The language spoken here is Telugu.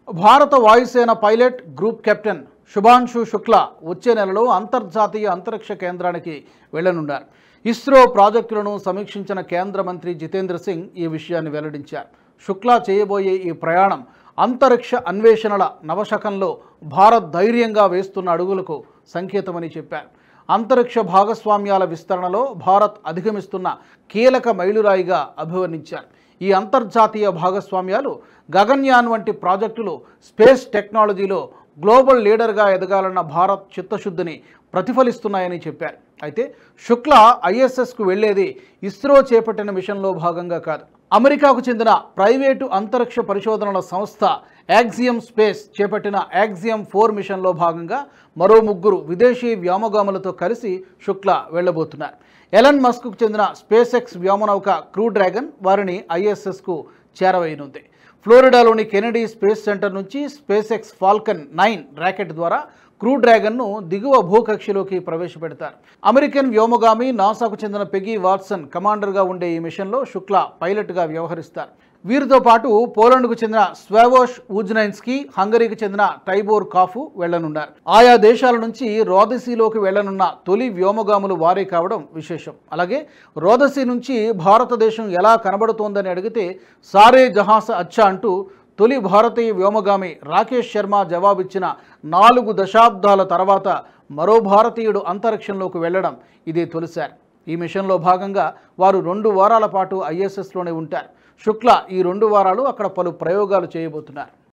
భారత వాయుసేన pilot group captain Shubhanshu Shukla వచ్చే నెలలో అంతర్జాతీయ అంతరిక్ష కేంద్రానికి వెళ్లనున్నారు. ఇస్రో ప్రాజెక్టులను సమీక్షించిన కేంద్ర మంత్రి జితేంద్ర సింగ్ ఈ విషయాన్ని వెల్లడించారు. శుక్లా చేయబోయే ఈ ప్రయాణం అంతరిక్ష అన్వేషణల నవశకంలో భారత్ ధైర్యంగా వేస్తున్న అడుగులకు సంకేతమని చెప్పారు. అంతరిక్ష భాగస్వామ్యాల విస్తరణలో భారత్ అధిగమిస్తున్న కీలక మైలురాయిగా అభివర్ణించారు. ఈ అంతర్జాతీయ భాగస్వామ్యాలు గగన్యాన్ వంటి ప్రాజెక్టులు స్పేస్ టెక్నాలజీలో గ్లోబల్ లీడర్గా ఎదగాలన్న భారత్ చిత్తశుద్ధిని ప్రతిఫలిస్తున్నాయని చెప్పారు. అయితే శుక్లా ఐఎస్ఎస్కు వెళ్లేది ఇస్రో చేపట్టిన మిషన్లో భాగంగా కాదు. అమెరికాకు చెందిన ప్రైవేటు అంతరిక్ష పరిశోధనల సంస్థ యాక్సియం స్పేస్ చేపట్టిన యాక్సియం 4 మిషన్లో భాగంగా మరో 3 విదేశీ వ్యోమగాములతో కలిసి శుక్లా వెళ్లబోతున్నారు. ఎలన్ మస్క్కు చెందిన స్పేస్ ఎక్స్ వ్యోమనౌక క్రూ డ్రాగన్ వారిని ఐఎస్ఎస్కు చేరవేయనుంది. ఫ్లోరిడాలోని కెనడీ స్పేస్ సెంటర్ నుంచి స్పేస్ ఎక్స్ ఫాల్కన్ 9 రాకెట్ ద్వారా క్రూ డ్రాగన్ను దిగువ భూకక్షలోకి ప్రవేశపెడతారు. అమెరికన్ వ్యోమగామి నాసాకు చెందిన పెగీ వాట్సన్ కమాండర్గా ఉండే ఈ మిషన్లో శుక్లా పైలట్గా వ్యవహరిస్తారు. వీరితో పాటు పోలాండ్కు చెందిన స్వావోష్ ఊజ్నైన్స్కీ, హంగరీకి చెందిన టైబోర్ కాఫు వెళ్లనున్నారు. ఆయా దేశాల నుంచి రోదసీలోకి వెళ్లనున్న తొలి వ్యోమగాములు వారే కావడం విశేషం. అలాగే రోదసీ నుంచి భారతదేశం ఎలా కనబడుతోందని అడిగితే సారే జహాస అచ్చా అంటూ తొలి భారతీయ వ్యోమగామి రాకేష్ శర్మ జవాబిచ్చిన 4 దశాబ్దాల తర్వాత మరో భారతీయుడు అంతరిక్షంలోకి వెళ్లడం ఇదే తొలిసారి. ఈ మిషన్లో భాగంగా వారు 2 వారాల పాటు ఐఎస్ఎస్లోనే ఉంటారు. శుక్లా ఈ 2 వారాలు అక్కడ పలు ప్రయోగాలు చేయబోతున్నారు.